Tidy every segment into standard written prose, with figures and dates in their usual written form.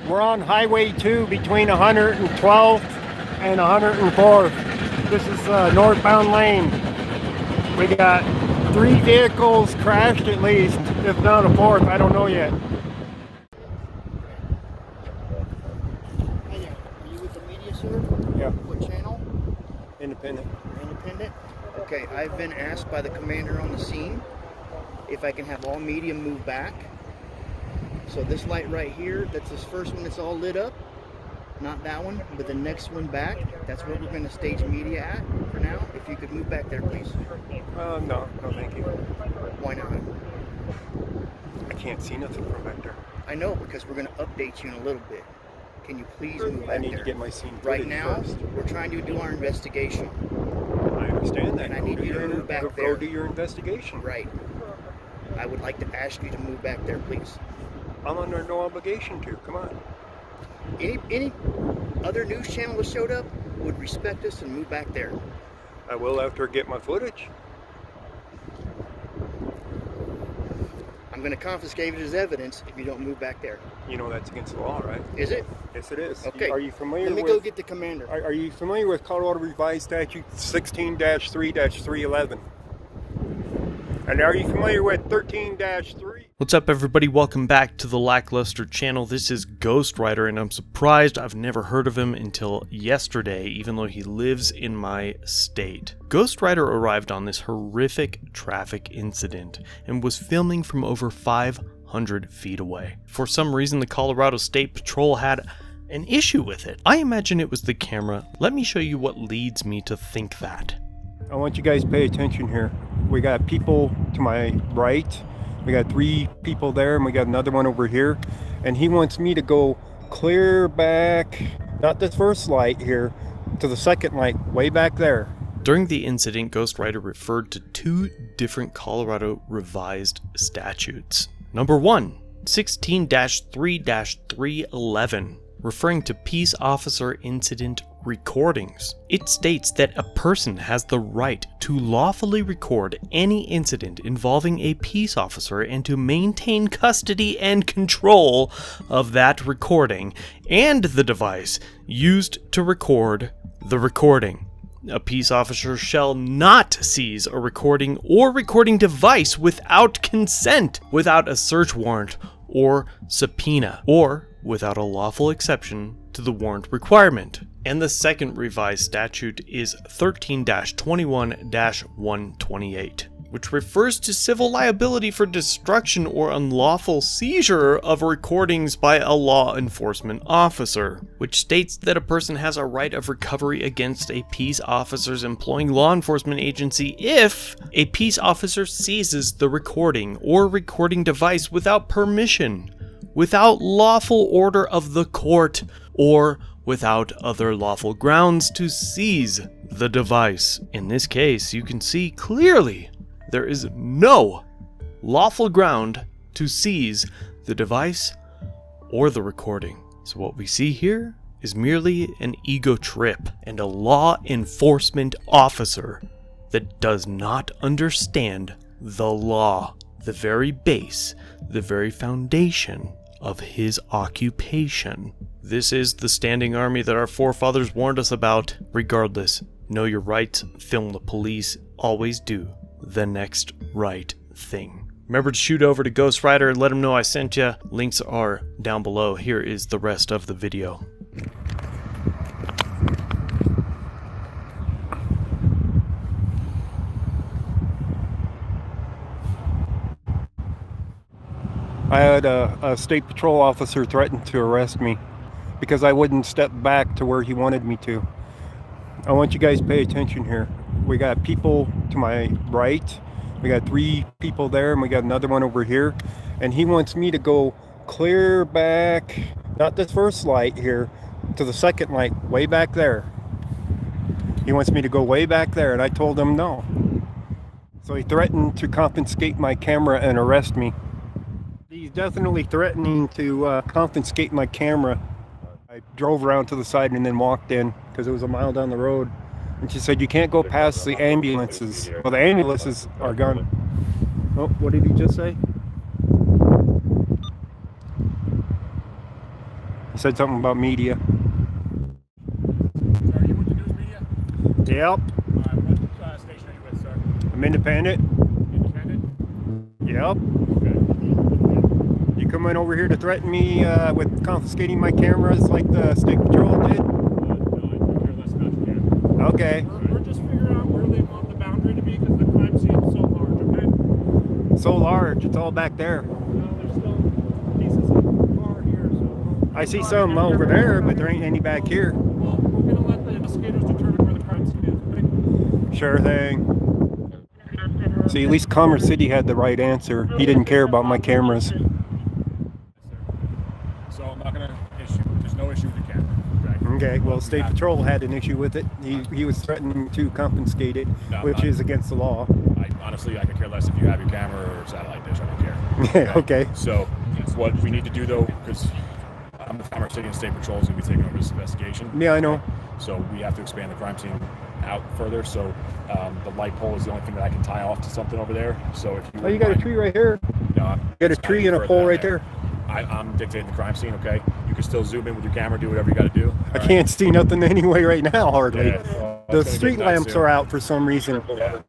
We're on Highway 2 between 112th and 104th. This is northbound lane. We got 3 vehicles crashed at least, if not a 4th. I don't know yet. Hey there, are you with the media, sir? Yeah. What channel? Independent. Independent? Okay, I've been asked by the commander on the scene if I can have all media move back. So this light right here, that's this first one that's all lit up. Not that one, but the next one back. That's where we're going to stage media at for now. If you could move back there, please. No, thank you. Why not? I can't see nothing from back there. I know, because we're going to update you in a little bit. Can you please move back there? I need to get my scene right footage now, first. we're trying to do our investigation. I understand that. And I need you to move back there. Go do your investigation. Right. I would like to ask you to move back there, please. I'm under no obligation to. Come on. Any other news channel that showed up would respect us and move back there. I will after I get my footage. I'm going to confiscate it as evidence if you don't move back there. You know that's against the law, right? Is it? Yes, it is. Okay. Are you familiar with... Let me go get the commander. Are you familiar with Colorado Revised Statute 16-3-311? And are you familiar with 13-3? What's up, everybody? Welcome back to the LackLuster channel. This is Ghostwriter, and I'm surprised I've never heard of him until yesterday, even though he lives in my state. Ghostwriter arrived on this horrific traffic incident and was filming from over 500 feet away. For some reason, the Colorado State Patrol had an issue with it. I imagine it was the camera. Let me show you what leads me to think that. I want you guys to pay attention here. We got people to my right. We got 3 people there, and we got another one over here. And he wants me to go clear back, not this first light here, to the second light, way back there. During the incident, Ghostwriter referred to 2 different Colorado revised statutes. Number 1, 16-3-311, referring to peace officer incident recordings. It states that a person has the right to lawfully record any incident involving a peace officer and to maintain custody and control of that recording and the device used to record the recording. A peace officer shall not seize a recording or recording device without consent, without a search warrant or subpoena, or without a lawful exception to the warrant requirement. And the second revised statute is 13-21-128, which refers to civil liability for destruction or unlawful seizure of recordings by a law enforcement officer, which states that a person has a right of recovery against a peace officer's employing law enforcement agency if a peace officer seizes the recording or recording device without permission, without lawful order of the court, or without other lawful grounds to seize the device. In this case, you can see clearly there is no lawful ground to seize the device or the recording. So what we see here is merely an ego trip and a law enforcement officer that does not understand the law, the very base, the very foundation of his occupation. This is the standing army that our forefathers warned us about. Regardless, know your rights, film the police, always do the next right thing. Remember to shoot over to Ghostwriter and let him know I sent you. Links are down below. Here is the rest of the video. I had a state patrol officer threaten to arrest me because I wouldn't step back to where he wanted me to. I want you guys to pay attention here. We got people to my right. We got 3 people there, and we got another one over here. And he wants me to go clear back, not this first light here, to the second light, way back there. He wants me to go way back there, and I told him no. So he threatened to confiscate my camera and arrest me. He's definitely threatening to confiscate my camera. I drove around to the side and then walked in because it was a mile down the road. And she said, you can't go past the ambulances. Well, the ambulances are gone. Oh, what did he just say? You said something about media. Sir, you with the news media? Yep. What station are you with, sir? I'm independent. Independent? Yep. Okay. You coming over here to threaten me with confiscating my cameras like the state patrol did? No, I could care less about your camera. Okay. We're just figuring out where they want the boundary to be because the crime scene is so large, okay? So large, it's all back there. Well, there's still pieces of car here, so... I see some over there, but there ain't any back here. Well, we're going to let the investigators determine where the crime scene is, okay? Sure thing. See, at least Commerce City had the right answer. He didn't care about my cameras. Yes, sir. So I'm not going to issue... There's no issue with the camera, okay? Okay, well, State Patrol had an issue with it. He was threatening to confiscate it, which is against the law. Honestly, I could care less if you have your camera or satellite dish. I don't care. Okay. So what we need to do, though, because I'm the Commerce City and State Patrol is going to be taking over this investigation. Yeah, I know. So we have to expand the crime scene out further. So the light pole is the only thing that I can tie off to something over there. So if you Oh, you got a tree right here? No, You got a tree and a pole right there? I'm dictating the crime scene, okay? You can still zoom in with your camera, do whatever you got to do. I can't see nothing anyway right now, hardly. Yeah, well, The it's gonna street get done lamps soon. are out for some reason. Yeah.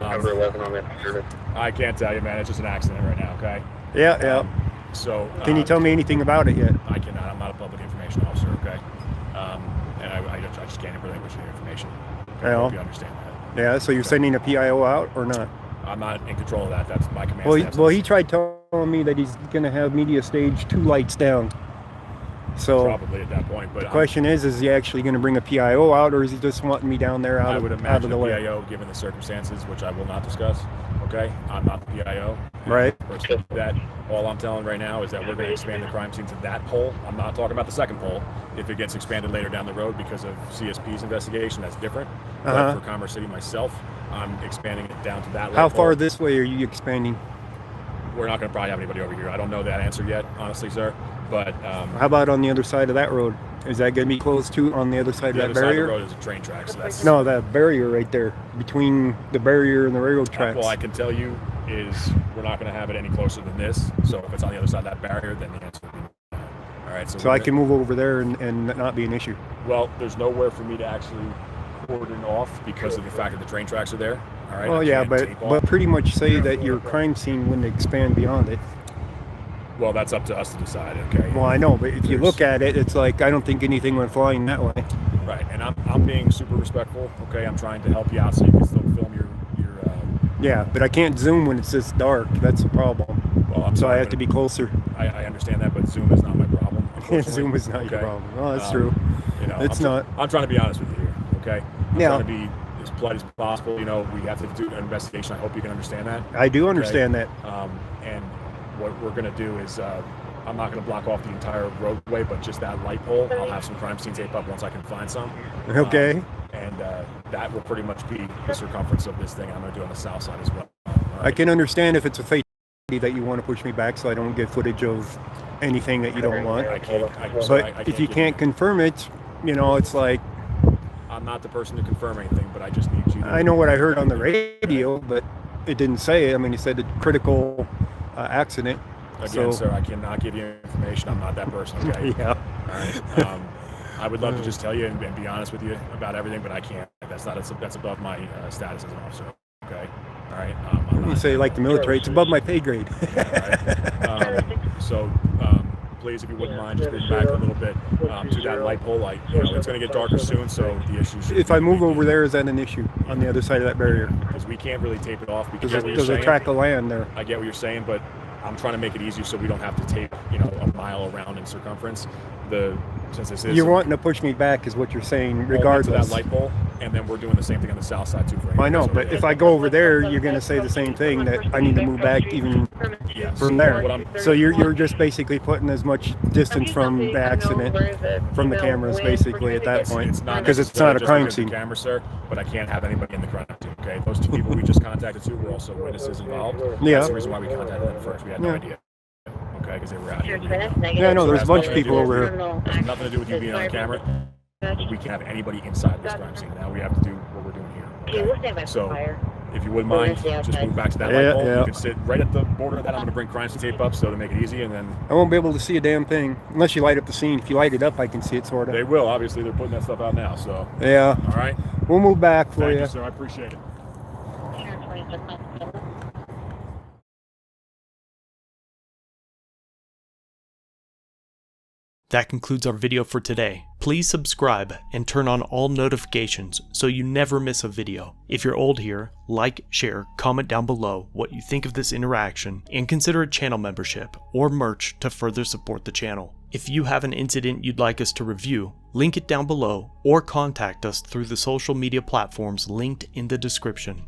Number 11 on that computer. I can't tell you, man. It's just an accident right now, okay? Yeah. So Can you tell me anything about it yet? I cannot. I'm not a public information officer, okay? And I just can't relinquish any information. I Well. hope you understand that. Yeah, so you're sending a PIO out or not? I'm not in control of that. That's my command. Well, he tried telling me that he's going to have media stage 2 lights down. So Probably at that point, but the question is he actually going to bring a PIO out, or is he just wanting me down there I out would of imagine the a way? PIO, given the circumstances, which I will not discuss. Okay, I'm not the PIO. Right. Person that all I'm telling right now is that we're going to expand the crime scene to that pole. I'm not talking about the second pole. If it gets expanded later down the road because of CSP's investigation, that's different. But for Commerce City myself, I'm expanding it down to that. How level. far this way are you expanding? We're not going to probably have anybody over here. I don't know that answer yet, honestly, sir. But How about on the other side of that road? Is that going to be closed too on the other side the of other that side of the barrier? road is a train track, so that's No, that barrier right there between the barrier and the railroad tracks. Well, I can tell you is we're not going to have it any closer than this. So if it's on the other side of that barrier, then the answer would be no. All right. So I can move over there and not be an issue. Well, there's nowhere for me to actually cordon off because of the fact that the train tracks are there. All right. Well, I yeah, can't but tape off. pretty much say that your crime scene wouldn't expand beyond it. Well, that's up to us to decide. Okay. Well, I know, but if you look at it, it's like I don't think anything went flying that way. Right, and I'm being super respectful. Okay, I'm trying to help you out so you can still film your. Yeah, but I can't zoom when it's this dark. That's the problem. Well, I'm So I sorry, have to but be closer. I understand that, but Zoom is not my problem. unfortunately. Zoom is not your Okay? problem. Oh, that's true. You know, It's I'm not. I'm trying to be honest with you here. Okay. I'm Yeah. trying to be as polite as possible. You know, we have to do an investigation. I hope you can understand that. I do understand that. And what we're going to do is I'm not going to block off the entire roadway, but just that light pole. I'll have some crime scene tape up once I can find some. Okay. And that will pretty much be the circumference of this thing. I'm going to do on the south side as well. All I right? can understand if it's a fatality that you want to push me back so I don't get footage of anything that you don't want. I can't. But if you can't confirm it, you know, it's like, I'm not the person to confirm anything, but I just need you to... I know what I heard on the radio, but it didn't say it. I mean, it said a critical accident. Again, So- sir, I cannot give you information. I'm not that person, okay? Yeah. All right. I would love to just tell you and be honest with you about everything, but I can't. That's above my status as an officer, okay? All right? I'm You not- say like the military, it's above my pay grade. So please, if you wouldn't mind, just moving back a little bit to that light pole. Like, you know, it's going to get darker soon, so the issue should... If I move over there, is that an issue on the other side of that barrier? Because we can't really tape it off because There's a tract of land there. I get what you're saying, but I'm trying to make it easier so we don't have to tape, you know, a mile around in circumference. Since this is... You're wanting to push me back is what you're saying, all regardless. into that light pole, and then we're doing the same thing on the south side too. For I know, anybody but over if there. I go over there, you're going to say the same thing, that I need to move back even Yes. from there. What I'm- So you're just basically putting as much distance from the accident, from the cameras, basically, at that point. It's not Because it's not a necessarily crime just because of scene. the camera, sir, but I can't have anybody in the crime scene. Okay, those two people we just contacted too were also witnesses involved. Yeah. That's the reason why we contacted them first. We had no Yeah. idea. Okay, because they were out here. Yeah, I know, there's a bunch of people over here. It has nothing to do with you being on camera. We can't have anybody inside this crime scene. Now we have to do what we're doing here. Okay? So If you wouldn't mind, just move back to that light Yeah, pole. yeah. You can sit right at the border of that. I'm going to bring crime scene tape up so to make it easy, and then I won't be able to see a damn thing unless you light up the scene. If you light it up, I can see it, sort of. they will. Obviously, they're putting that stuff out now. So, Yeah. all right. We'll move back for Thank you. you, sir. I appreciate it. That concludes our video for today. Please subscribe and turn on all notifications so you never miss a video. If you're old here, like, share, comment down below what you think of this interaction, and consider a channel membership or merch to further support the channel. If you have an incident you'd like us to review, link it down below or contact us through the social media platforms linked in the description.